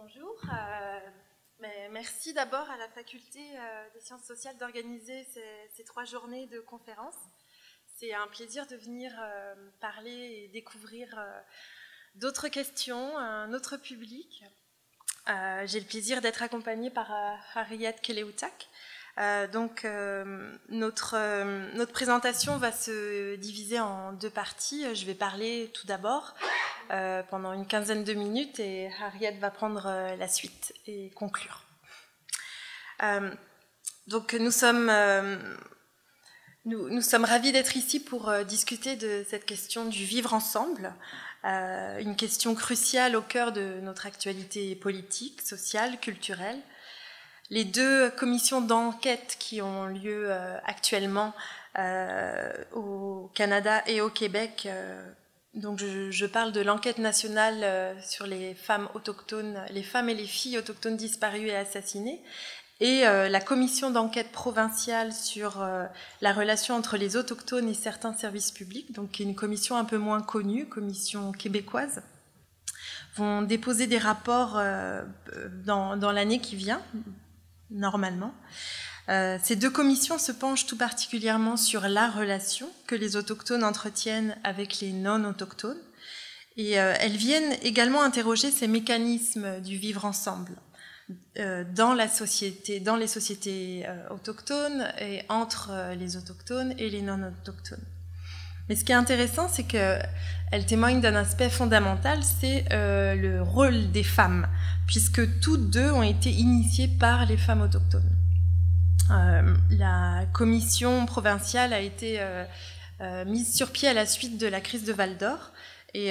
Bonjour, merci d'abord à la Faculté des sciences sociales d'organiser ces 3 journées de conférences. C'est un plaisir de venir parler et découvrir d'autres questions, un autre public. J'ai le plaisir d'être accompagnée par Harriet Keleutak. Notre présentation va se diviser en 2 parties. Je vais parler tout d'abord pendant une quinzaine de minutes et Harriet va prendre la suite et conclure. Nous sommes ravis d'être ici pour discuter de cette question du vivre ensemble, une question cruciale au cœur de notre actualité politique, sociale, culturelle. Les 2 commissions d'enquête qui ont lieu actuellement au Canada et au Québec, donc je parle de l'enquête nationale sur les femmes autochtones, les femmes et les filles autochtones disparues et assassinées, et la commission d'enquête provinciale sur la relation entre les autochtones et certains services publics, donc qui est une commission un peu moins connue, commission québécoise, vont déposer des rapports dans l'année qui vient, normalement. Ces 2 commissions se penchent tout particulièrement sur la relation que les autochtones entretiennent avec les non-autochtones, et elles viennent également interroger ces mécanismes du vivre ensemble dans les sociétés autochtones et entre les autochtones et les non-autochtones. Mais ce qui est intéressant, c'est qu'elle témoigne d'un aspect fondamental, c'est le rôle des femmes, puisque toutes 2 ont été initiées par les femmes autochtones. La commission provinciale a été mise sur pied à la suite de la crise de Val-d'Or, et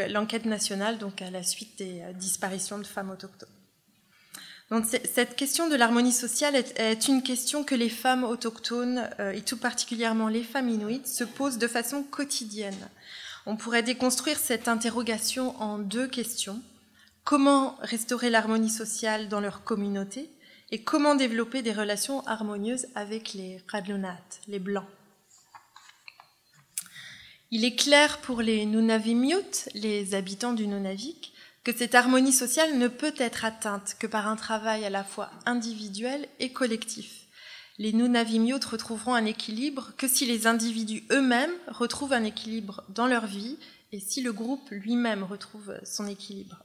l'enquête nationale donc à la suite des disparitions de femmes autochtones. Donc cette question de l'harmonie sociale est une question que les femmes autochtones, et tout particulièrement les femmes inuites, se posent de façon quotidienne. On pourrait déconstruire cette interrogation en 2 questions. Comment restaurer l'harmonie sociale dans leur communauté et comment développer des relations harmonieuses avec les Radlunat, les Blancs. Il est clair pour les Nunavimmiut, les habitants du Nunavik, que cette harmonie sociale ne peut être atteinte que par un travail à la fois individuel et collectif. Les Nunavimmiut retrouveront un équilibre que si les individus eux-mêmes retrouvent un équilibre dans leur vie et si le groupe lui-même retrouve son équilibre.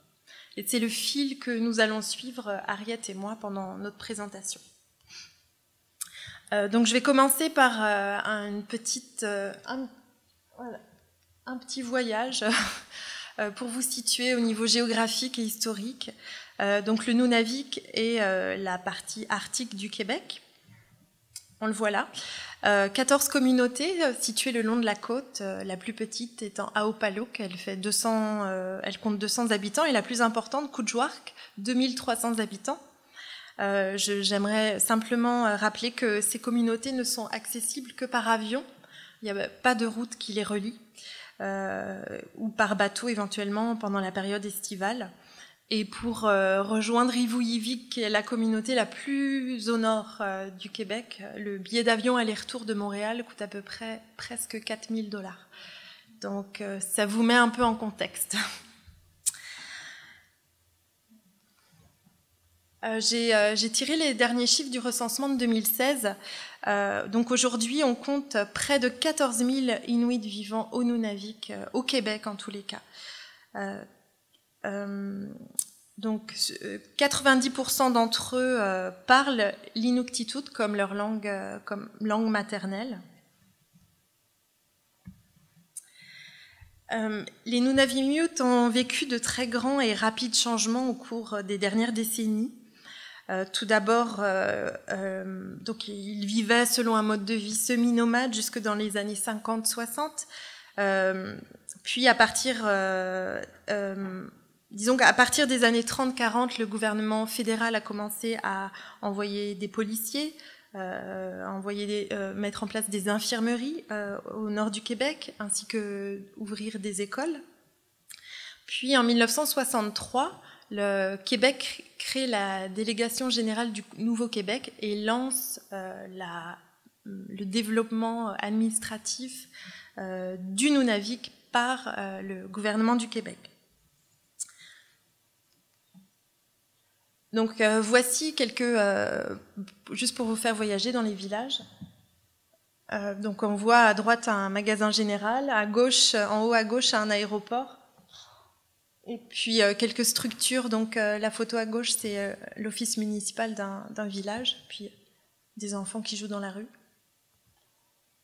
Et c'est le fil que nous allons suivre, Harriet et moi, pendant notre présentation. Donc je vais commencer par un petit voyage pour vous situer au niveau géographique et historique. Donc le Nunavik est la partie arctique du Québec. On le voit là. 14 communautés situées le long de la côte, la plus petite étant Aopaluk, elle compte 200 habitants, et la plus importante, Kuujjuaq, 2300 habitants. J'aimerais simplement rappeler que ces communautés ne sont accessibles que par avion, il n'y a pas de route qui les relie, ou par bateau éventuellement pendant la période estivale. Et pour rejoindre Ivuivik, qui est la communauté la plus au nord du Québec, le billet d'avion aller-retour de Montréal coûte à peu près presque 4 000 $. Donc ça vous met un peu en contexte. J'ai tiré les derniers chiffres du recensement de 2016. Donc aujourd'hui, on compte près de 14 000 Inuits vivant au Nunavik, au Québec en tous les cas. Donc 90% d'entre eux parlent l'inuktitut comme leur langue maternelle. Les Nunavimmiut ont vécu de très grands et rapides changements au cours des dernières décennies. Tout d'abord, donc ils vivaient selon un mode de vie semi-nomade jusque dans les années 50-60. Puis à partir disons qu'à partir des années 30-40, le gouvernement fédéral a commencé à envoyer des policiers, mettre en place des infirmeries au nord du Québec, ainsi que ouvrir des écoles. Puis en 1963, le Québec crée la délégation générale du Nouveau-Québec et lance le développement administratif du Nunavik par le gouvernement du Québec. Donc voici quelques, juste pour vous faire voyager dans les villages. Donc on voit à droite un magasin général, à gauche, en haut à gauche un aéroport, et puis quelques structures. Donc la photo à gauche c'est l'office municipal d'un village, puis des enfants qui jouent dans la rue.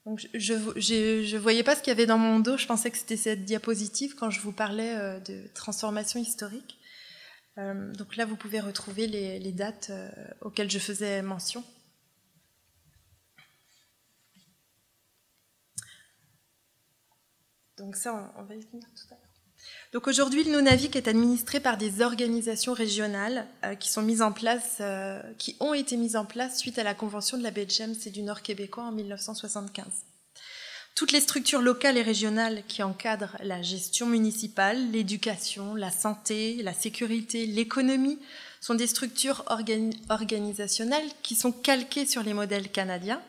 Donc je voyais pas ce qu'il y avait dans mon dos, je pensais que c'était cette diapositive quand je vous parlais de transformation historique. Donc là vous pouvez retrouver les dates auxquelles je faisais mention. Donc ça, on va y venir tout à l'heure. Donc aujourd'hui, le Nunavik est administré par des organisations régionales qui ont été mises en place suite à la Convention de la baie de James et du Nord québécois en 1975. Toutes les structures locales et régionales qui encadrent la gestion municipale, l'éducation, la santé, la sécurité, l'économie sont des structures organisationnelles qui sont calquées sur les modèles canadiens,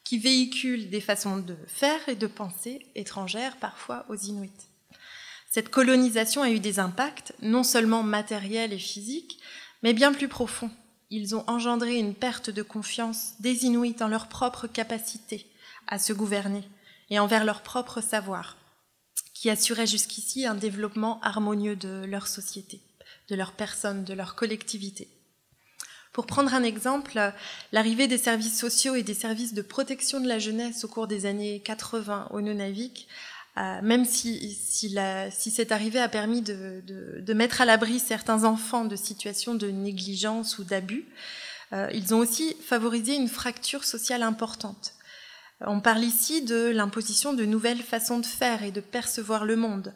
qui véhiculent des façons de faire et de penser étrangères parfois aux Inuits. Cette colonisation a eu des impacts non seulement matériels et physiques, mais bien plus profonds. Ils ont engendré une perte de confiance des Inuits en leur propre capacité à se gouverner et envers leur propre savoir, qui assurait jusqu'ici un développement harmonieux de leur société, de leur personne, de leur collectivité. Pour prendre un exemple, l'arrivée des services sociaux et des services de protection de la jeunesse au cours des années 80 au Nunavik, même si cette arrivée a permis de mettre à l'abri certains enfants de situations de négligence ou d'abus, ils ont aussi favorisé une fracture sociale importante. On parle ici de l'imposition de nouvelles façons de faire et de percevoir le monde.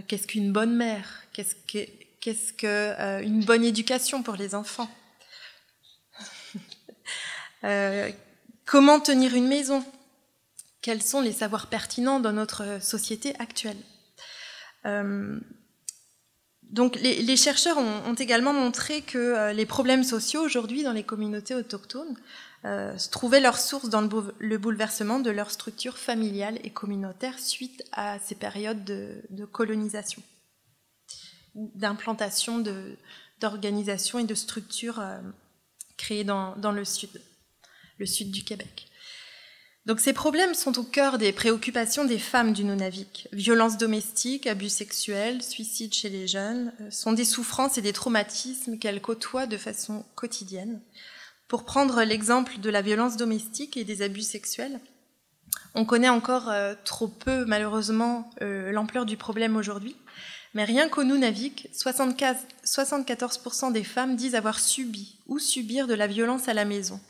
Qu'est-ce qu'une bonne mère? Qu'est-ce qu'une bonne éducation pour les enfants? Comment tenir une maison? Quels sont les savoirs pertinents dans notre société actuelle? Donc les chercheurs ont également montré que les problèmes sociaux aujourd'hui dans les communautés autochtones trouvaient leur source dans le bouleversement de leur structure familiale et communautaire suite à ces périodes de colonisation, d'implantation d'organisations et de structures créées dans le sud du Québec. Donc ces problèmes sont au cœur des préoccupations des femmes du Nunavik. Violences domestiques, abus sexuels, suicides chez les jeunes sont des souffrances et des traumatismes qu'elles côtoient de façon quotidienne. Pour prendre l'exemple de la violence domestique et des abus sexuels, on connaît encore trop peu, malheureusement, l'ampleur du problème aujourd'hui. Mais rien qu'au Nunavik, 74% des femmes disent avoir subi ou subir de la violence à la maison.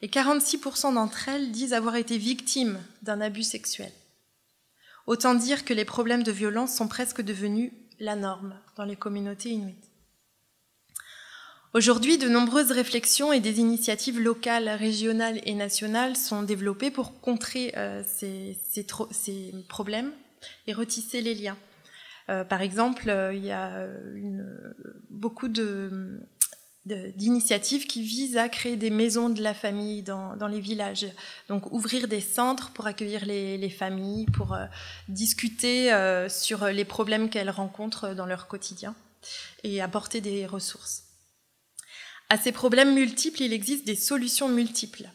Et 46% d'entre elles disent avoir été victimes d'un abus sexuel. Autant dire que les problèmes de violence sont presque devenus la norme dans les communautés inuites. Aujourd'hui, de nombreuses réflexions et des initiatives locales, régionales et nationales sont développées pour contrer ces problèmes et retisser les liens. Par exemple, il y a beaucoup d'initiatives qui visent à créer des maisons de la famille dans les villages. Donc ouvrir des centres pour accueillir les familles, pour discuter sur les problèmes qu'elles rencontrent dans leur quotidien et apporter des ressources. À ces problèmes multiples, il existe des solutions multiples.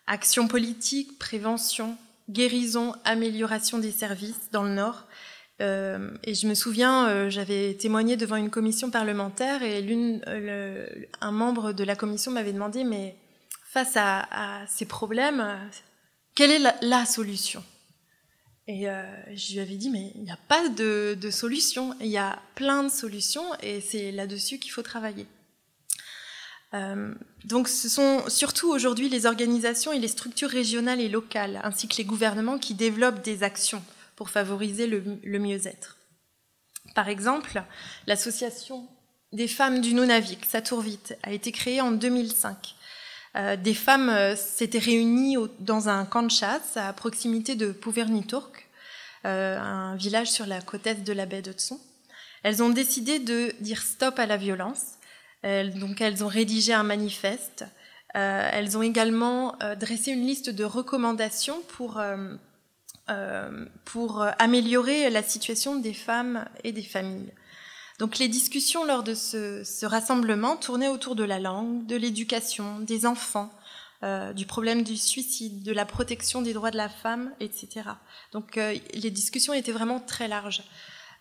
Action politique, prévention, guérison, amélioration des services dans le Nord. Et je me souviens, j'avais témoigné devant une commission parlementaire et un membre de la commission m'avait demandé, mais face à ces problèmes, quelle est la solution? Et je lui avais dit, mais il n'y a pas de solution, il y a plein de solutions et c'est là-dessus qu'il faut travailler. Donc ce sont surtout aujourd'hui les organisations et les structures régionales et locales, ainsi que les gouvernements qui développent des actions pour favoriser le mieux-être. Par exemple, l'association des femmes du Nunavik, Saturvit, a été créée en 2005. Des femmes s'étaient réunies dans un camp de chasse à proximité de Puverniturk, un village sur la côte est de la baie d'Hudson. Elles ont décidé de dire stop à la violence. Donc elles ont rédigé un manifeste. Elles ont également dressé une liste de recommandations pour améliorer la situation des femmes et des familles. Donc les discussions lors de ce rassemblement tournaient autour de la langue, de l'éducation, des enfants, du problème du suicide, de la protection des droits de la femme, etc. Donc les discussions étaient vraiment très larges.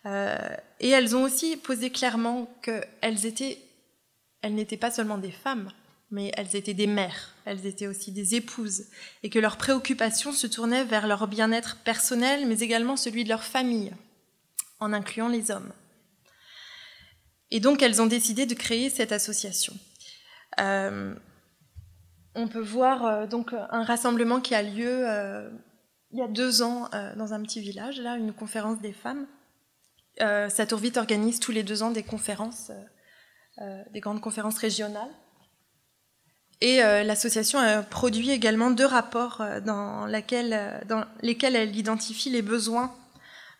Et elles ont aussi posé clairement qu'elles n'étaient pas seulement des femmes, mais elles étaient des mères, elles étaient aussi des épouses, et que leurs préoccupations se tournaient vers leur bien-être personnel, mais également celui de leur famille, en incluant les hommes. Et donc elles ont décidé de créer cette association. On peut voir donc un rassemblement qui a lieu il y a 2 ans dans un petit village, là, une conférence des femmes. Satourvite organise tous les 2 ans des conférences, des grandes conférences régionales. Et l'association a produit également 2 rapports dans lesquels elle identifie les besoins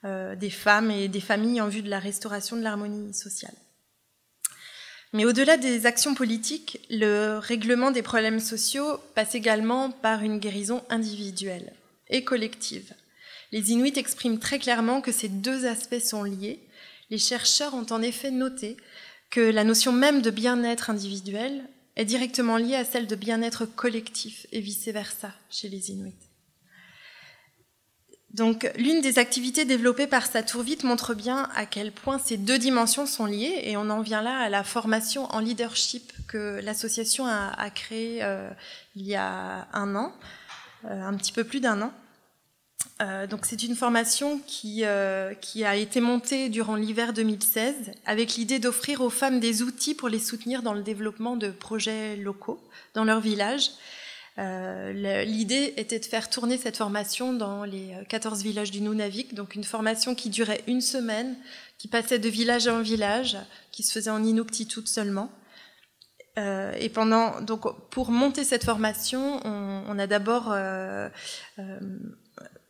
des femmes et des familles en vue de la restauration de l'harmonie sociale. Mais au-delà des actions politiques, le règlement des problèmes sociaux passe également par une guérison individuelle et collective. Les Inuits expriment très clairement que ces 2 aspects sont liés. Les chercheurs ont en effet noté que la notion même de bien-être individuel est directement liée à celle de bien-être collectif et vice-versa chez les Inuits. Donc, l'une des activités développées par Satourvite montre bien à quel point ces 2 dimensions sont liées, et on en vient là à la formation en leadership que l'association a créée il y a 1 an, un petit peu plus d'1 an. Donc c'est une formation qui a été montée durant l'hiver 2016 avec l'idée d'offrir aux femmes des outils pour les soutenir dans le développement de projets locaux dans leur village. L'idée était de faire tourner cette formation dans les 14 villages du Nunavik, donc une formation qui durait 1 semaine, qui passait de village en village, qui se faisait en Inuktitut seulement. Et donc pour monter cette formation, on a d'abord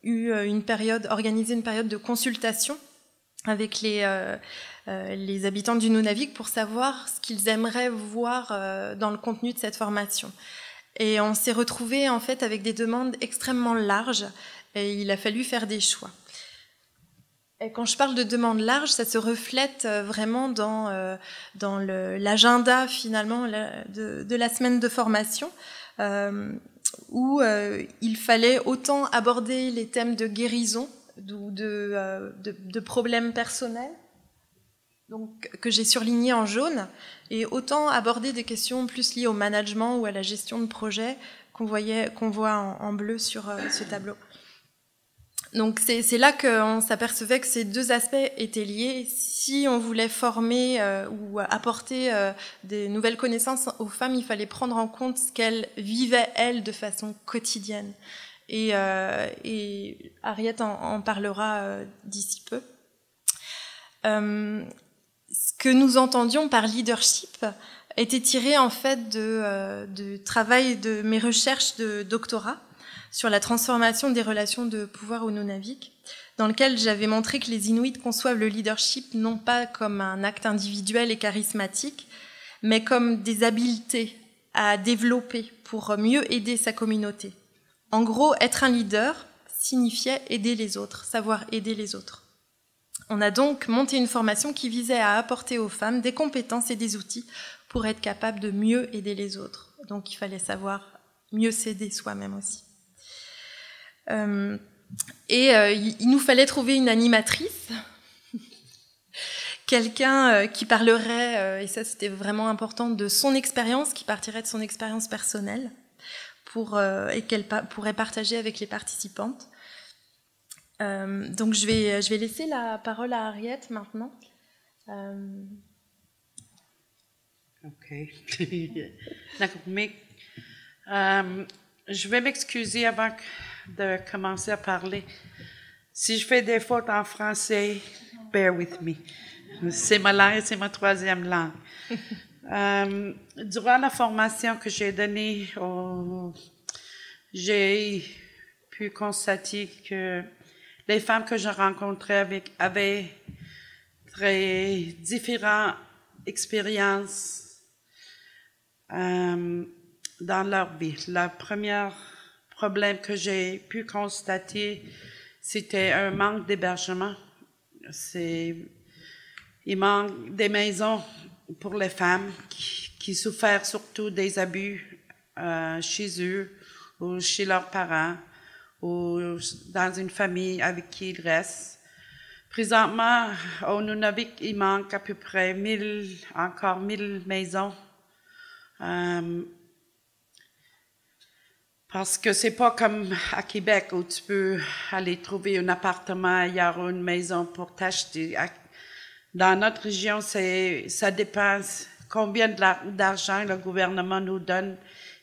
organisé une période de consultation avec les habitants du Nunavik pour savoir ce qu'ils aimeraient voir dans le contenu de cette formation. Et on s'est retrouvés en fait avec des demandes extrêmement larges et il a fallu faire des choix. Et quand je parle de demandes larges, ça se reflète vraiment dans l'agenda finalement de la semaine de formation où il fallait autant aborder les thèmes de guérison ou de problèmes personnels, donc, que j'ai surligné en jaune, et autant aborder des questions plus liées au management ou à la gestion de projet qu'on voit en bleu sur ce tableau. Donc c'est là qu'on s'apercevait que ces 2 aspects étaient liés. Si on voulait former ou apporter des nouvelles connaissances aux femmes, il fallait prendre en compte ce qu'elles vivaient, elles, de façon quotidienne. Et Harriet en parlera d'ici peu. Ce que nous entendions par leadership était tiré en fait de travail de mes recherches de doctorat sur la transformation des relations de pouvoir au Nunavik, dans lequel j'avais montré que les Inuits conçoivent le leadership non pas comme un acte individuel et charismatique, mais comme des habiletés à développer pour mieux aider sa communauté. En gros, être un leader signifiait aider les autres, savoir aider les autres. On a donc monté une formation qui visait à apporter aux femmes des compétences et des outils pour être capable de mieux aider les autres. Donc il fallait savoir mieux s'aider soi-même aussi. Il nous fallait trouver une animatrice, quelqu'un qui parlerait, et ça c'était vraiment important, de son expérience, qui partirait de son expérience personnelle et qu'elle pourrait partager avec les participantes. Donc je vais laisser la parole à Harriet maintenant. Ok. D'accord. Mais je vais m'excuser avant de commencer à parler. Si je fais des fautes en français, bear with me. C'est ma langue, c'est ma 3e langue. Durant la formation que j'ai donnée, j'ai pu constater que les femmes que je rencontrais avaient très différentes expériences dans leur vie. Le premier problème que j'ai pu constater, c'était un manque d'hébergement. Il manque des maisons pour les femmes qui souffrent surtout des abus chez eux ou chez leurs parents ou dans une famille avec qui ils restent. Présentement, au Nunavik, il manque à peu près 1000 maisons. Parce que c'est pas comme à Québec où tu peux aller trouver un appartement ailleurs ou une maison pour t'acheter. Dans notre région, ça dépend combien d'argent le gouvernement nous donne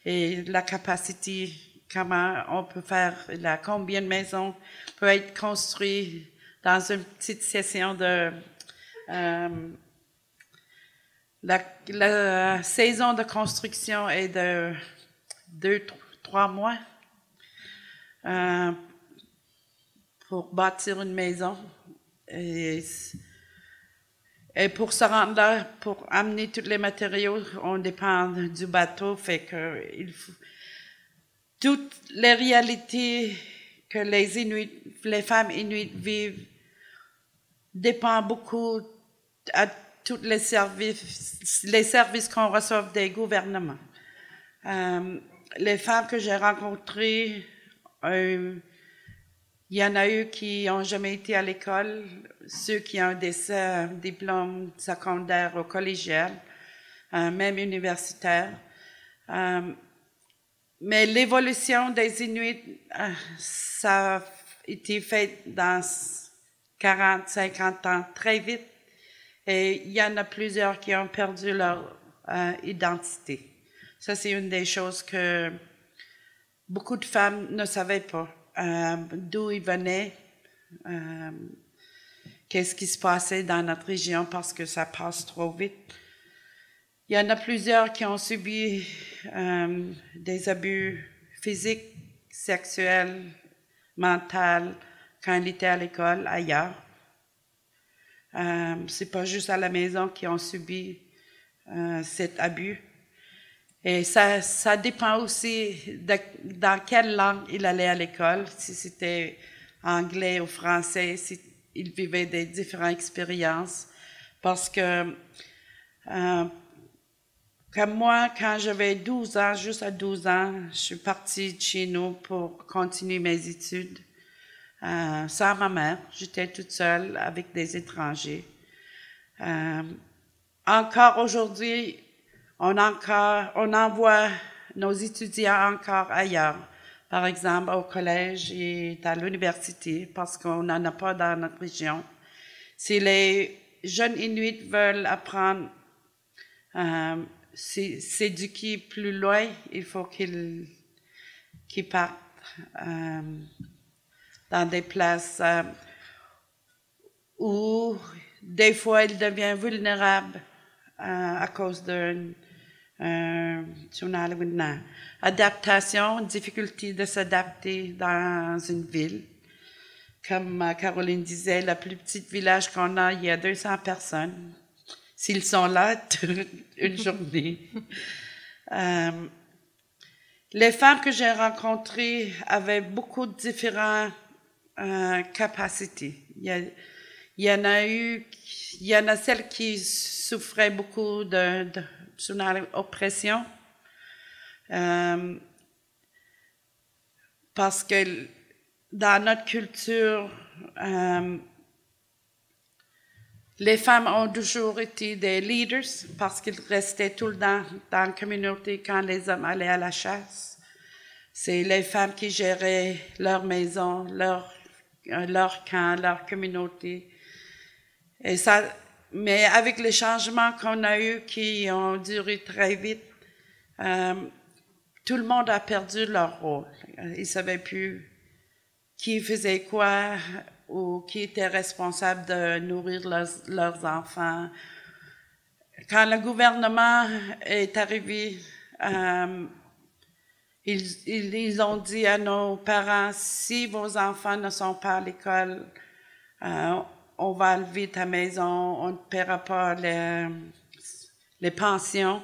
et la capacité, comment on peut faire, combien de maisons peut être construites dans une petite session de... la saison de construction est de 2-3 mois pour bâtir une maison. Et pour se rendre là, pour amener tous les matériaux, on dépend du bateau, fait que toutes les réalités que les femmes Inuits vivent dépendent beaucoup à tous les services qu'on reçoit des gouvernements. Les femmes que j'ai rencontrées, il y en a eu qui n'ont jamais été à l'école, ceux qui ont des diplômes secondaires ou collégial, même universitaires. Mais l'évolution des Inuits, ça a été fait dans 40-50 ans très vite. Et il y en a plusieurs qui ont perdu leur identité. Ça, c'est une des choses que beaucoup de femmes ne savaient pas. D'où ils venaient, qu'est-ce qui se passait dans notre région parce que ça passe trop vite. Il y en a plusieurs qui ont subi des abus physiques, sexuels, mentaux quand ils étaient à l'école, ailleurs. C'est pas juste à la maison qu'ils ont subi cet abus. Et ça dépend aussi dans quelle langue il allait à l'école, si c'était anglais ou français, si il vivait des différentes expériences. Parce que, comme moi, quand j'avais 12 ans, juste à 12 ans, je suis partie de chez nous pour continuer mes études. Sans ma mère, j'étais toute seule avec des étrangers. Encore aujourd'hui, on envoie nos étudiants encore ailleurs, par exemple au collège et à l'université, parce qu'on n'en a pas dans notre région. Si les jeunes Inuits veulent apprendre, s'éduquer plus loin, il faut qu'ils partent dans des places où des fois ils deviennent vulnérables à cause d'une adaptation, difficulté de s'adapter dans une ville. Comme Caroline disait, le plus petit village qu'on a, il y a 200 personnes. S'ils sont là une journée. Les femmes que j'ai rencontrées avaient beaucoup de différentes capacités. Il y en a celles qui souffraient beaucoup d'oppression, parce que dans notre culture, les femmes ont toujours été des leaders parce qu'ils restaient tout le temps dans la communauté quand les hommes allaient à la chasse. C'est les femmes qui géraient leur maison, leur camp, leur communauté. Mais avec les changements qu'on a eus qui ont duré très vite, tout le monde a perdu leur rôle. Ils ne savaient plus qui faisait quoi ou qui était responsable de nourrir leurs enfants. Quand le gouvernement est arrivé, ils ont dit à nos parents, si vos enfants ne sont pas à l'école, on va enlever ta maison, on ne paiera pas les pensions.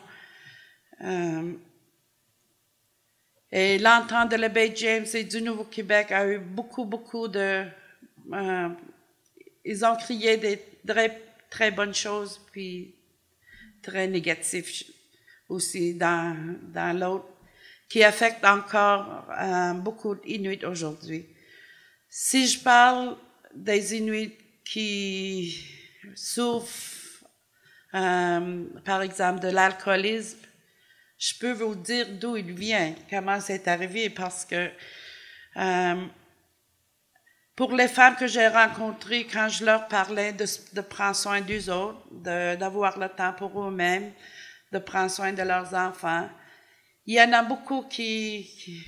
Et l'entente de l'abbé James et du Nouveau-Québec a eu beaucoup de... ils ont créé des très bonnes choses, puis très négatifs aussi dans l'autre, qui affecte encore beaucoup d'Inuits aujourd'hui. Si je parle des Inuits qui souffrent, par exemple, de l'alcoolisme, je peux vous dire d'où il vient, comment c'est arrivé, parce que pour les femmes que j'ai rencontrées, quand je leur parlais de prendre soin d'eux autres, d'avoir le temps pour eux-mêmes, de prendre soin de leurs enfants, il y en a beaucoup qui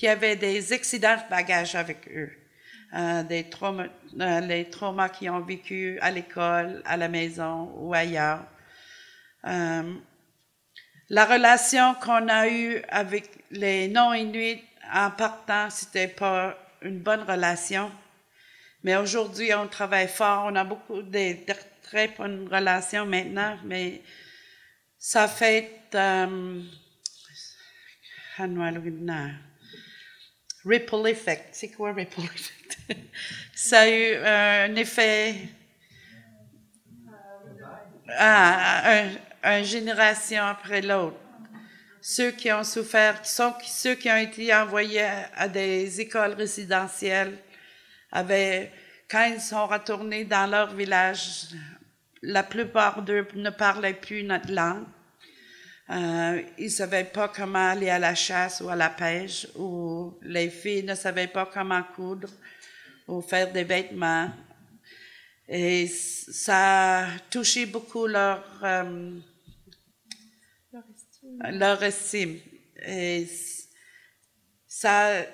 avaient des accidents de bagages avec eux, les traumas qu'ils ont vécu à l'école, à la maison ou ailleurs. La relation qu'on a eue avec les non-Inuits en partant, c'était pas une bonne relation. Mais aujourd'hui, on travaille fort, on a beaucoup de très bonnes relations maintenant, mais ça fait ripple effect. C'est quoi ripple effect? Ça a eu un effet une génération après l'autre. Ceux qui ont souffert, ceux qui ont été envoyés à des écoles résidentielles, quand ils sont retournés dans leur village, la plupart d'eux ne parlaient plus notre langue. Ils ne savaient pas comment aller à la chasse ou à la pêche, ou les filles ne savaient pas comment coudre ou faire des vêtements. Et ça a touché beaucoup leur estime. Et ça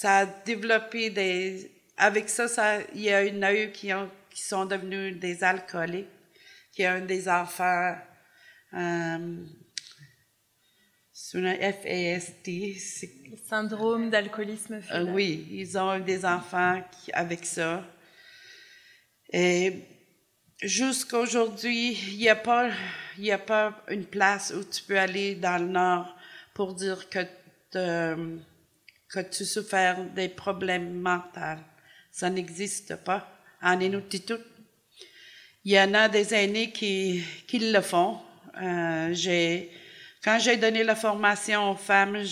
a développé avec ça, il y en a eu qui sont devenus des alcooliques, qui ont des enfants, c'est un FASD. Le syndrome d'alcoolisme fœtal. Oui, ils ont eu des enfants avec ça. Et jusqu'à aujourd'hui, il n'y a pas une place où tu peux aller dans le Nord pour dire que tu souffres des problèmes mentaux. Ça n'existe pas en Inuktitut. Il y en a des aînés qui le font. Quand j'ai donné la formation aux femmes,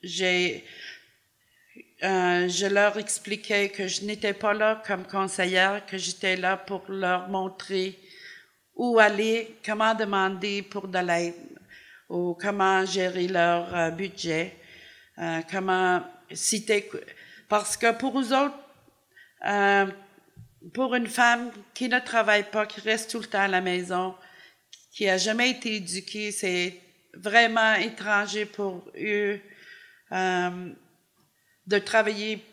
je leur expliquais que je n'étais pas là comme conseillère, que j'étais là pour leur montrer où aller, comment demander pour de l'aide, ou comment gérer leur budget, parce que pour eux autres, pour une femme qui ne travaille pas, qui reste tout le temps à la maison, qui a jamais été éduquée, c'est vraiment étranger pour eux de travailler,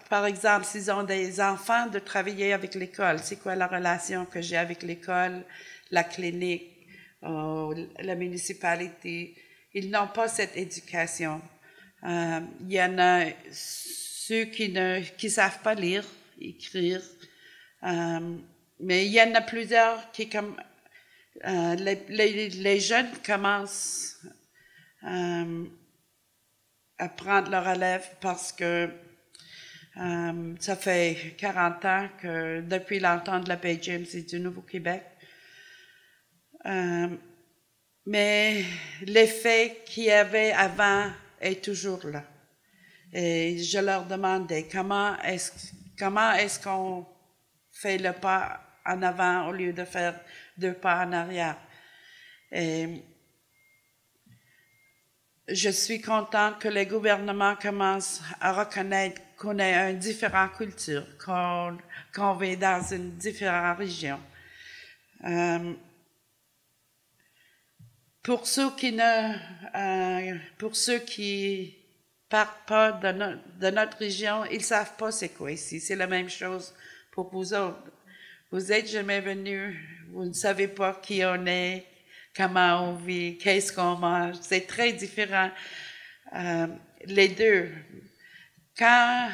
par exemple, s'ils ont des enfants, de travailler avec l'école. C'est quoi la relation que j'ai avec l'école, la clinique, la municipalité? Ils n'ont pas cette éducation. Il y en a ceux qui savent pas lire, écrire, mais il y en a plusieurs qui, comme les jeunes commencent à prendre leur relève parce que ça fait 40 ans que depuis l'entente de la Baie James et du Nouveau-Québec. Mais l'effet qu'il y avait avant est toujours là. Et je leur demandais comment est-ce qu'on fait le pas en avant au lieu de faire 2 pas en arrière. Et je suis contente que les gouvernements commencent à reconnaître qu'on a une différente culture, qu'on vit dans une différente région. Pour ceux qui partent pas de notre région, ils savent pas c'est quoi ici. C'est la même chose pour vous autres. Vous êtes jamais venus, vous ne savez pas qui on est, comment on vit, qu'est-ce qu'on mange. C'est très différent, les deux. Quand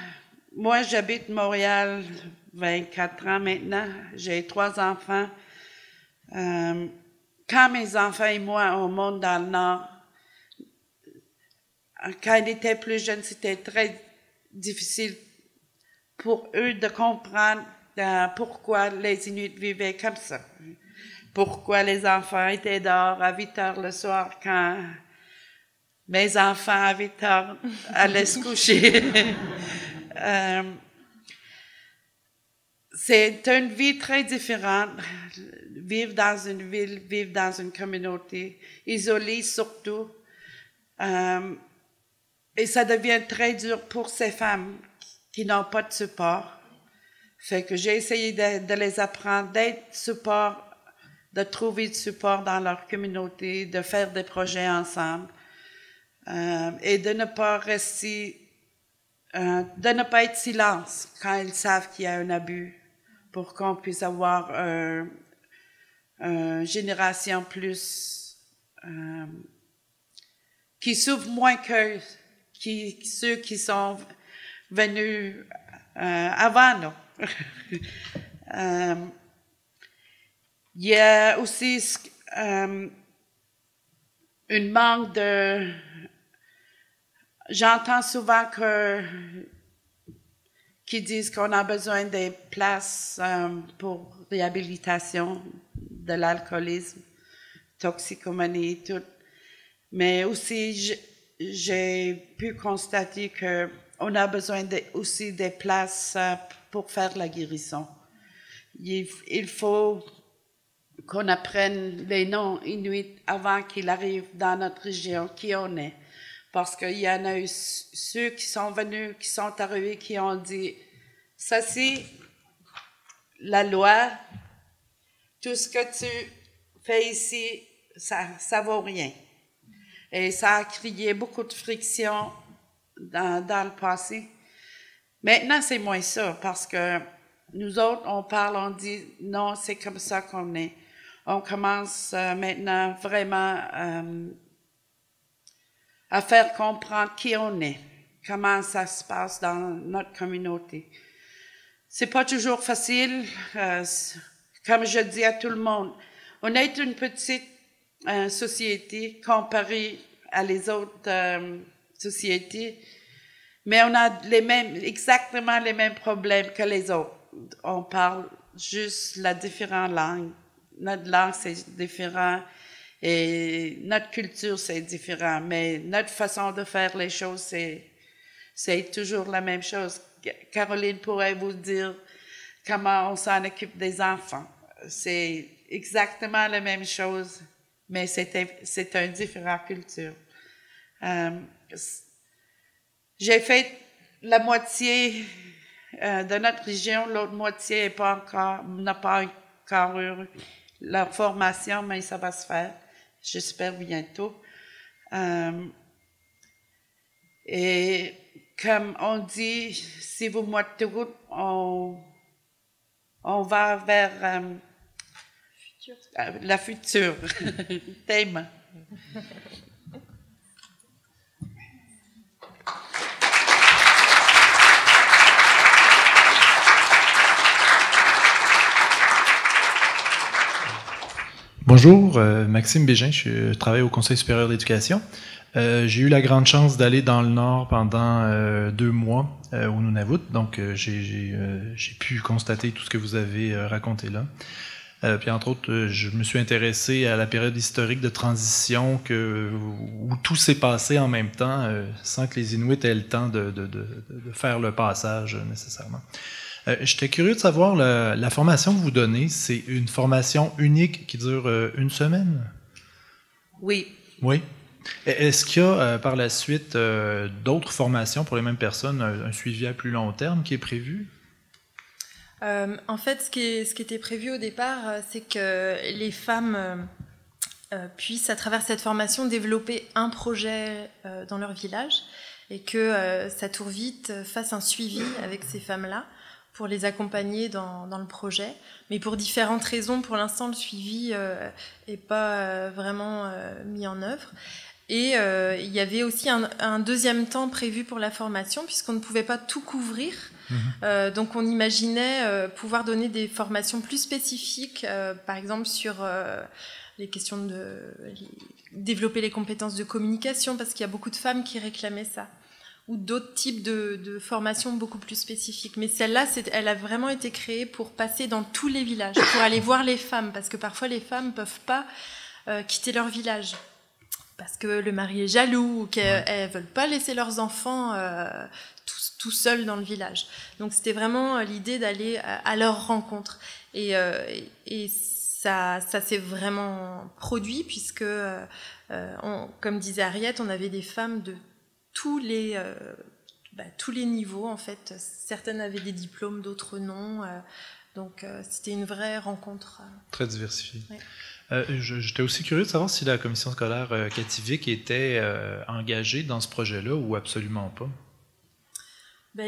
moi, j'habite Montréal 24 ans maintenant, j'ai 3 enfants. Quand mes enfants et moi, on monte dans le Nord, quand ils étaient plus jeunes, c'était très difficile pour eux de comprendre pourquoi les Inuits vivaient comme ça. pourquoi les enfants étaient dehors à 8 heures le soir quand mes enfants à 8 heures allaient se coucher. C'est une vie très différente. Vivre dans une ville, vivre dans une communauté, isolée surtout. Et ça devient très dur pour ces femmes qui n'ont pas de support. Fait que j'ai essayé de les apprendre, d'être support, de trouver du support dans leur communauté, de faire des projets ensemble et de ne pas rester, de ne pas être silence quand ils savent qu'il y a un abus pour qu'on puisse avoir une génération plus qui souffre moins que ceux qui sont venus avant nous. Il y a aussi une manque de... J'entends souvent qu'ils disent qu'on a besoin des places pour réhabilitation de l'alcoolisme, toxicomanie et tout. Mais aussi, j'ai pu constater qu'on a besoin aussi des places pour faire la guérison. Il faut qu'on apprenne les noms inuits avant qu'ils arrivent dans notre région, qui on est. Parce qu'il y en a eu ceux qui sont venus, qui sont arrivés, qui ont dit « Ça, c'est la loi. Tout ce que tu fais ici, ça vaut rien. » Et ça a créé beaucoup de friction dans le passé. Maintenant, c'est moins ça, parce que nous autres, on parle, on dit « Non, c'est comme ça qu'on est. » On commence maintenant vraiment à faire comprendre qui on est, comment ça se passe dans notre communauté. C'est pas toujours facile, comme je dis à tout le monde. On est une petite société comparée à les autres sociétés, mais on a exactement les mêmes problèmes que les autres. On parle juste la différente langue. Notre langue, c'est différent. Et notre culture, c'est différent, mais notre façon de faire les choses, c'est toujours la même chose. Caroline pourrait vous dire comment on s'en occupe des enfants. C'est exactement la même chose, mais c'est une différente culture. J'ai fait la moitié de notre région, l'autre moitié n'a pas encore eu leur formation, mais ça va se faire. J'espère bientôt. Et comme on dit, si vous montez route, on va vers la future. Thème. Bonjour, Maxime Bégin, je travaille au Conseil supérieur d'éducation. J'ai eu la grande chance d'aller dans le Nord pendant 2 mois au Nunavut, donc j'ai pu constater tout ce que vous avez raconté là. Puis entre autres, je me suis intéressé à la période historique de transition où tout s'est passé en même temps, sans que les Inuits aient le temps de faire le passage nécessairement. J'étais curieux de savoir, la formation que vous donnez, c'est une formation unique qui dure 1 semaine? Oui. Oui. Est-ce qu'il y a par la suite d'autres formations pour les mêmes personnes, un suivi à plus long terme qui est prévu? En fait, ce qui était prévu au départ, c'est que les femmes puissent, à travers cette formation, développer un projet dans leur village et que Satourvite fasse un suivi avec ces femmes-là pour les accompagner dans le projet. Mais pour différentes raisons, pour l'instant, le suivi n'est pas vraiment mis en œuvre. Et il y avait aussi un deuxième temps prévu pour la formation, puisqu'on ne pouvait pas tout couvrir. Donc on imaginait pouvoir donner des formations plus spécifiques, par exemple sur les questions de développer les compétences de communication, parce qu'il y a beaucoup de femmes qui réclamaient ça. ou d'autres types de formations beaucoup plus spécifiques. Mais celle-là, elle a vraiment été créée pour passer dans tous les villages, pour aller voir les femmes, parce que parfois les femmes ne peuvent pas quitter leur village, parce que le mari est jaloux, ou qu'elles ne veulent pas laisser leurs enfants tout seuls dans le village. Donc c'était vraiment l'idée d'aller à leur rencontre. Et ça s'est vraiment produit, puisque, comme disait Harriet, on avait des femmes de tous les niveaux, en fait. Certaines avaient des diplômes, d'autres non. Donc, c'était une vraie rencontre. Très diversifiée. Ouais. J'étais aussi curieux de savoir si la commission scolaire Kativik était engagée dans ce projet-là ou absolument pas.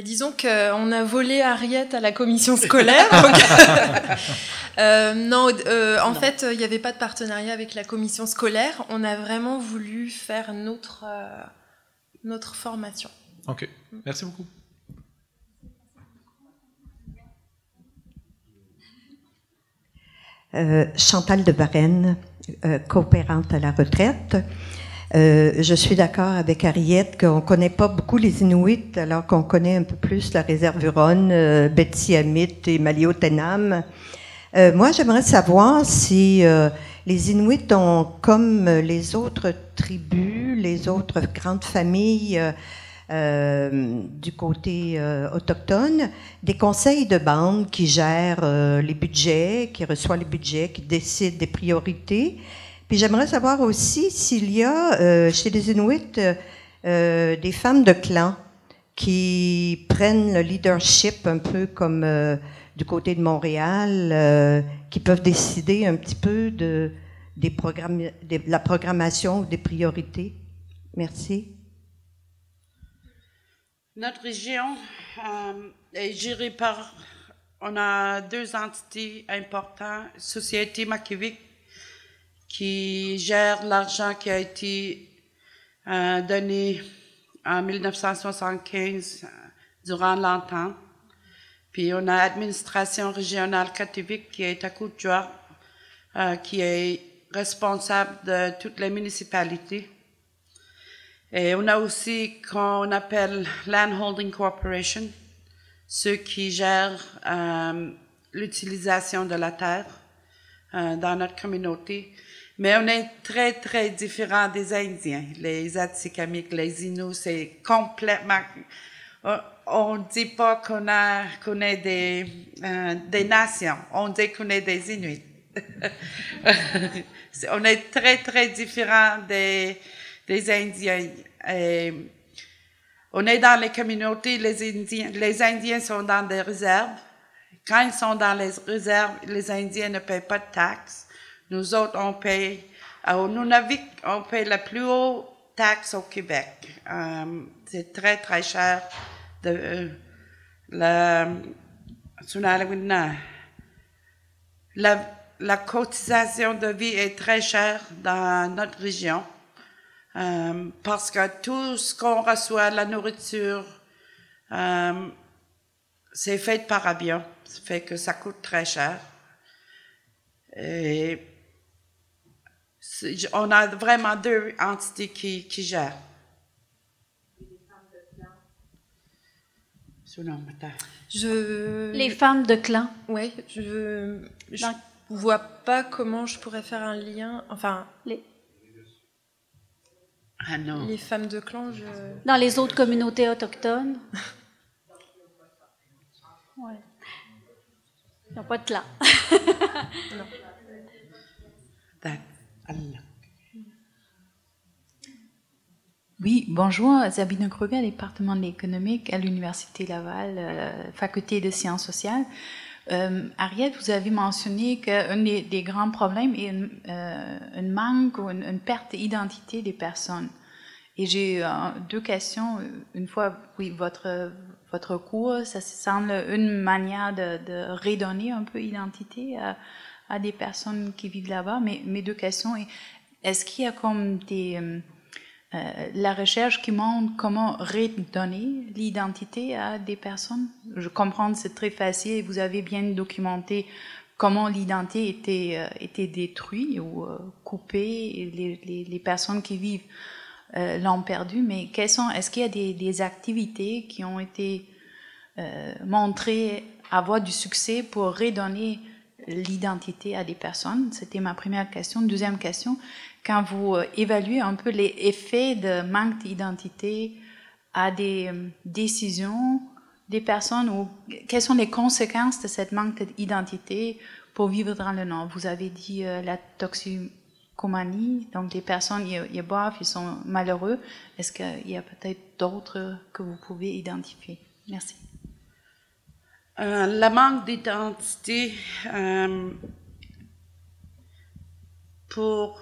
Disons qu'on a volé Harriet à la commission scolaire. Non, en fait, il n'y avait pas de partenariat avec la commission scolaire. On a vraiment voulu faire notre formation. OK. Merci beaucoup. Chantal de Varenne, coopérante à la retraite. Je suis d'accord avec Harriet qu'on ne connaît pas beaucoup les Inuits, alors qu'on connaît un peu plus la réserve Huron, Betsiamit et Maliotenam. Moi, j'aimerais savoir si les Inuits ont, comme les autres tribus, les autres grandes familles du côté autochtone, des conseils de bande qui gèrent les budgets, qui reçoivent les budgets, qui décident des priorités. Puis j'aimerais savoir aussi s'il y a chez les Inuits des femmes de clan qui prennent le leadership un peu comme du côté de Montréal, qui peuvent décider un petit peu de la programmation ou des priorités. Merci. Notre région est gérée par... On a 2 entités importantes. Société Makivik, qui gère l'argent qui a été donné en 1975 durant l'entente. Puis on a l'administration régionale Kativik qui est à Coutjoie, qui est responsable de toutes les municipalités. Et on a aussi qu'on appelle Land Holding Corporation, ceux qui gèrent l'utilisation de la terre dans notre communauté. Mais on est très, très différents des Indiens. Les Atikamekw, les Inuits, c'est complètement... On ne dit pas qu'on est des nations, on dit qu'on est des Inuits. On est très, très différents des Indiens. Et on est dans les communautés, les Indiens sont dans des réserves. Quand ils sont dans les réserves, les Indiens ne payent pas de taxes. Nous autres, on paye, au Nunavik, on paye la plus haute taxe au Québec. C'est très, très cher. La cotisation de vie est très chère dans notre région parce que tout ce qu'on reçoit, la nourriture, c'est fait par avion. Ça fait que ça coûte très cher. Et on a vraiment 2 entités qui gèrent. Les femmes de clan. Oui, je vois pas comment je pourrais faire un lien. Enfin, les femmes de clan, Dans les autres communautés autochtones. Ouais. Ils n'ont pas de clan. non. Oui, bonjour, Sabine Kruger, département de l'économique à l'Université Laval, faculté de sciences sociales. Harriet, vous avez mentionné qu'un des grands problèmes est un manque ou une perte d'identité des personnes. Et j'ai 2 questions. Une fois, oui, votre cours, ça semble une manière de redonner un peu identité à des personnes qui vivent là-bas. Mais mes 2 questions, est-ce qu'il y a comme la recherche qui montre comment redonner l'identité à des personnes? Je comprends que c'est très facile et vous avez bien documenté comment l'identité était détruite ou coupée et les personnes qui vivent l'ont perdu, mais est-ce qu'il y a des activités qui ont été montrées avoir du succès pour redonner l'identité à des personnes? C'était ma première question. Deuxième question, quand vous évaluez un peu les effets de manque d'identité à des décisions des personnes, ou quelles sont les conséquences de cette manque d'identité pour vivre dans le Nord? Vous avez dit la toxicomanie, donc les personnes, ils boivent, ils sont malheureux. Est-ce qu'il y a peut-être d'autres que vous pouvez identifier? Merci. Le manque d'identité, pour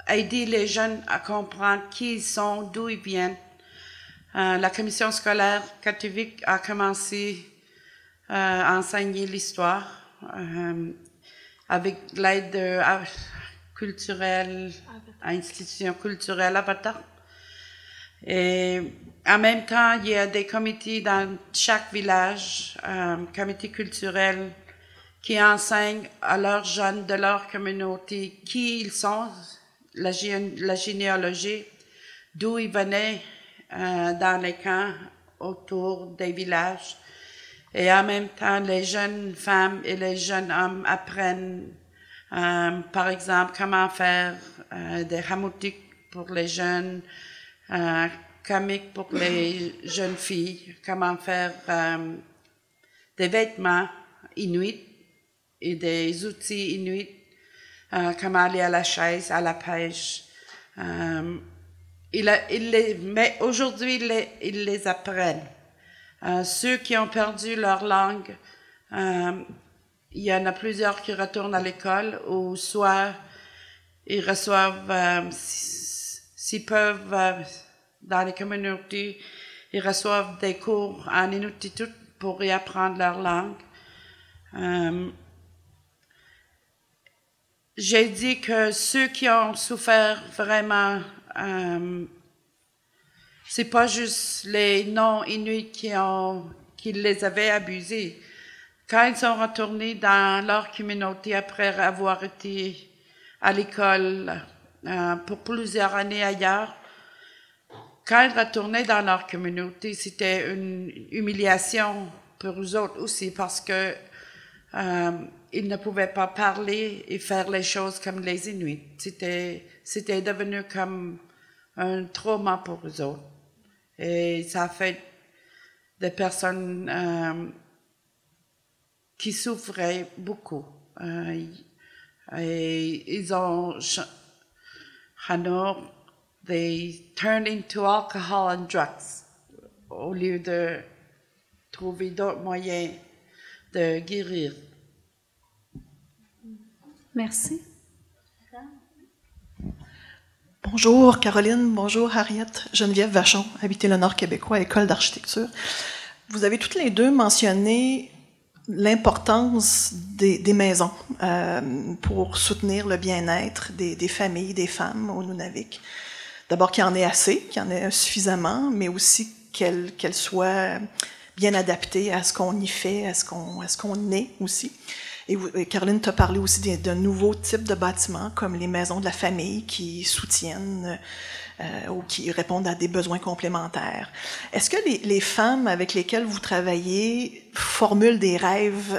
aider les jeunes à comprendre qui ils sont, d'où ils viennent. La commission scolaire catholique a commencé à enseigner l'histoire avec l'aide de culturelle, institution culturelle Avatar. Et en même temps, il y a des comités dans chaque village, comités culturels, qui enseignent à leurs jeunes de leur communauté qui ils sont, la généalogie, d'où ils venaient dans les camps autour des villages. Et en même temps, les jeunes femmes et les jeunes hommes apprennent, par exemple, comment faire des hamoutiques pour les jeunes, comiques pour les jeunes filles, comment faire des vêtements inuits et des outils inuits, comment aller à la chaise, à la pêche. Mais aujourd'hui, ils les apprennent. Ceux qui ont perdu leur langue, il y en a plusieurs qui retournent à l'école, ou soit ils reçoivent, s'ils peuvent, dans les communautés, ils reçoivent des cours en Inuktitut pour réapprendre leur langue. J'ai dit que ceux qui ont souffert vraiment, c'est pas juste les non-Inuits qui les avaient abusés. Quand ils sont retournés dans leur communauté après avoir été à l'école pour plusieurs années ailleurs, quand ils retournaient dans leur communauté, c'était une humiliation pour eux autres aussi, parce que ils ne pouvaient pas parler et faire les choses comme les Inuits. C'était devenu comme un trauma pour eux autres. Et ça a fait des personnes qui souffraient beaucoup. Et ils ont... They turned into alcohol and drugs au lieu de trouver d'autres moyens de guérir. Merci. Bonjour Caroline, bonjour Harriet, Geneviève Vachon, habité le Nord québécois, École d'architecture. Vous avez toutes les deux mentionné l'importance des maisons pour soutenir le bien-être des familles, des femmes au Nunavik. D'abord qu'il y en ait assez, qu'il y en ait suffisamment, mais aussi qu'elles soient bien adaptées à ce qu'on y fait, à ce qu'on est aussi. Et Caroline t'a parlé aussi d'un nouveau type de bâtiments, comme les maisons de la famille qui soutiennent ou qui répondent à des besoins complémentaires. Est-ce que les femmes avec lesquelles vous travaillez formulent des rêves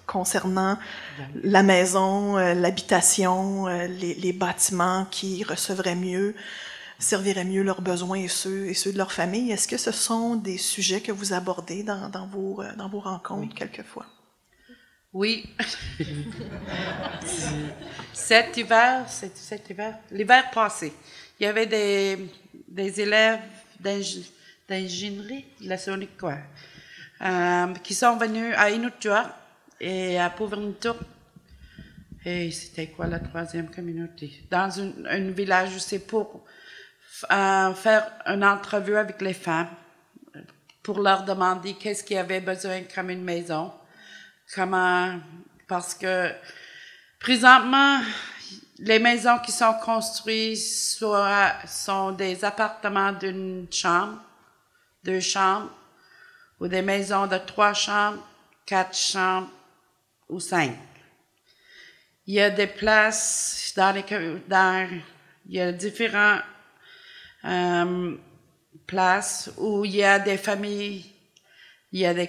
concernant la maison, l'habitation, les bâtiments qui recevraient mieux, serviraient mieux leurs besoins et ceux de leur famille? Est-ce que ce sont des sujets que vous abordez dans vos rencontres quelquefois? Oui. L'hiver passé, il y avait des élèves d'ingénierie, la Sonic quoi, qui sont venus à Inukjuak et à Puventur. Et c'était quoi la troisième communauté? Dans un village, je sais, pour faire une entrevue avec les femmes, pour leur demander qu'est-ce qu'ils avaient besoin comme une maison. Parce que présentement, les maisons qui sont construites sont des appartements d'une chambre, 2 chambres, ou des maisons de 3 chambres, 4 chambres ou 5. Il y a des places il y a différentes place où il y a des familles, il y a des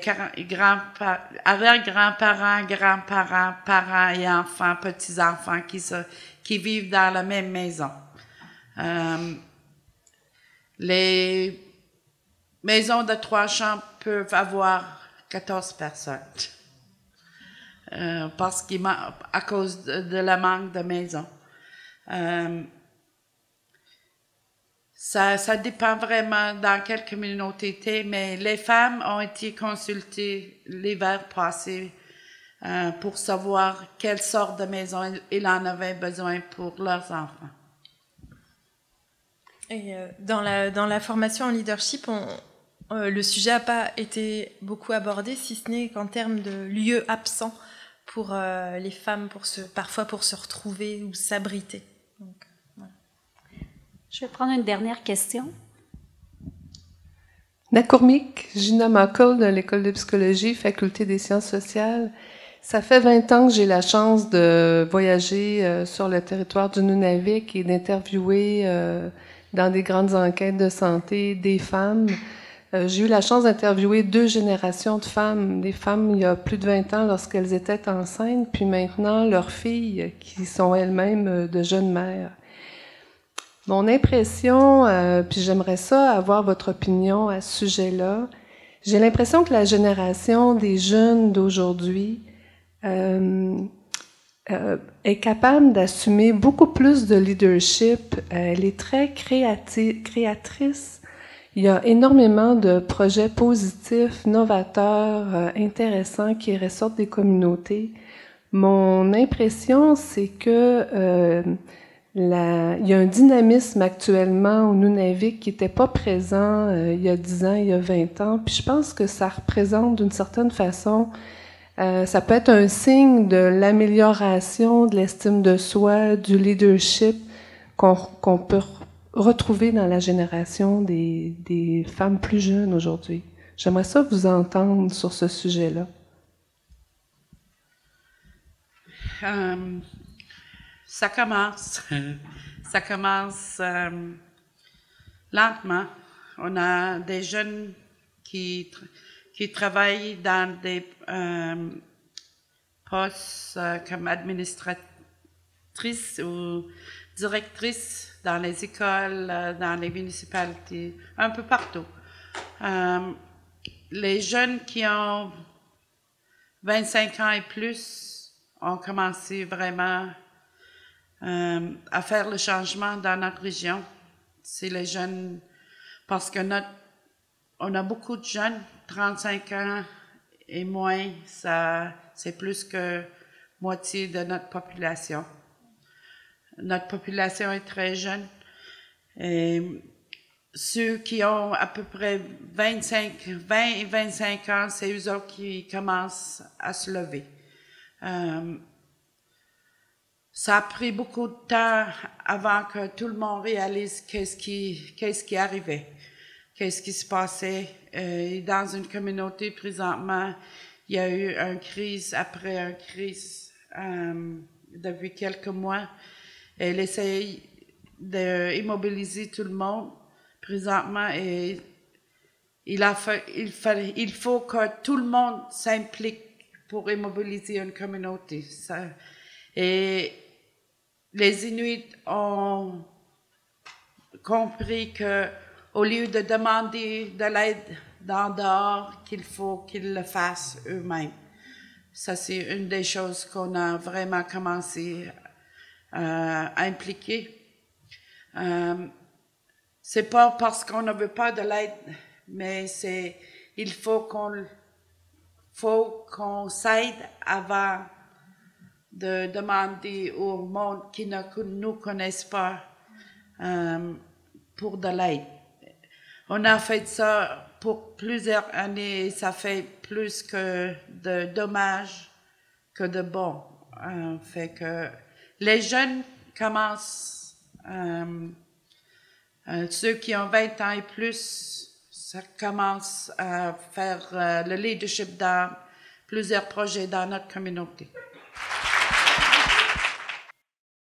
arrière-grands-parents, grands-parents, parents et enfants, petits-enfants qui vivent dans la même maison. Les maisons de 3 chambres peuvent avoir 14 personnes parce à cause de la manque de maisons. Ça dépend vraiment dans quelle communauté, mais les femmes ont été consultées l'hiver passé pour savoir quelle sorte de maison ils en avaient besoin pour leurs enfants. Et dans la formation en leadership, le sujet n'a pas été beaucoup abordé, si ce n'est qu'en termes de lieux absents pour les femmes, parfois pour se retrouver ou s'abriter. Donc, voilà. Je vais prendre une dernière question. Nakourmik, Gina Muckle de l'École de psychologie, Faculté des sciences sociales. Ça fait 20 ans que j'ai la chance de voyager sur le territoire du Nunavik et d'interviewer dans des grandes enquêtes de santé des femmes. J'ai eu la chance d'interviewer 2 générations de femmes, des femmes il y a plus de 20 ans lorsqu'elles étaient enceintes, puis maintenant leurs filles qui sont elles-mêmes de jeunes mères. Mon impression, puis j'aimerais ça avoir votre opinion à ce sujet-là, j'ai l'impression que la génération des jeunes d'aujourd'hui est capable d'assumer beaucoup plus de leadership. Elle est très créatrice. Il y a énormément de projets positifs, novateurs, intéressants qui ressortent des communautés. Mon impression, c'est que il y a un dynamisme actuellement au Nunavik qui n'était pas présent il y a 10 ans, il y a 20 ans. Puis je pense que ça représente d'une certaine façon, ça peut être un signe de l'amélioration de l'estime de soi, du leadership qu'on peut retrouver dans la génération des femmes plus jeunes aujourd'hui. J'aimerais ça vous entendre sur ce sujet-là. Ça commence lentement. On a des jeunes qui travaillent dans des postes comme administratrices ou directrices dans les écoles, dans les municipalités, un peu partout. Les jeunes qui ont 25 ans et plus ont commencé vraiment à faire le changement dans notre région. C'est les jeunes, parce que on a beaucoup de jeunes, 35 ans et moins, c'est plus que moitié de notre population. Notre population est très jeune. Et ceux qui ont à peu près 20 et 25 ans, c'est eux autres qui commencent à se lever. Ça a pris beaucoup de temps avant que tout le monde réalise qu'est-ce qui arrivait, qu'est-ce qui se passait. Dans une communauté, présentement, il y a eu une crise après une crise depuis quelques mois. Elle essaye d'immobiliser tout le monde présentement et il faut que tout le monde s'implique pour immobiliser une communauté. Et les Inuits ont compris que au lieu de demander de l'aide d'en dehors, qu'il faut qu'ils le fassent eux-mêmes. Ça, c'est une des choses qu'on a vraiment commencé à impliquer. C'est pas parce qu'on ne veut pas de l'aide, mais il faut qu'on s'aide avant de demander au monde qui ne nous connaissent pas pour de l'aide. On a fait ça pour plusieurs années et ça fait plus que de dommages que de bons. Fait que les jeunes commencent, ceux qui ont 20 ans et plus, ça commence à faire le leadership dans plusieurs projets dans notre communauté.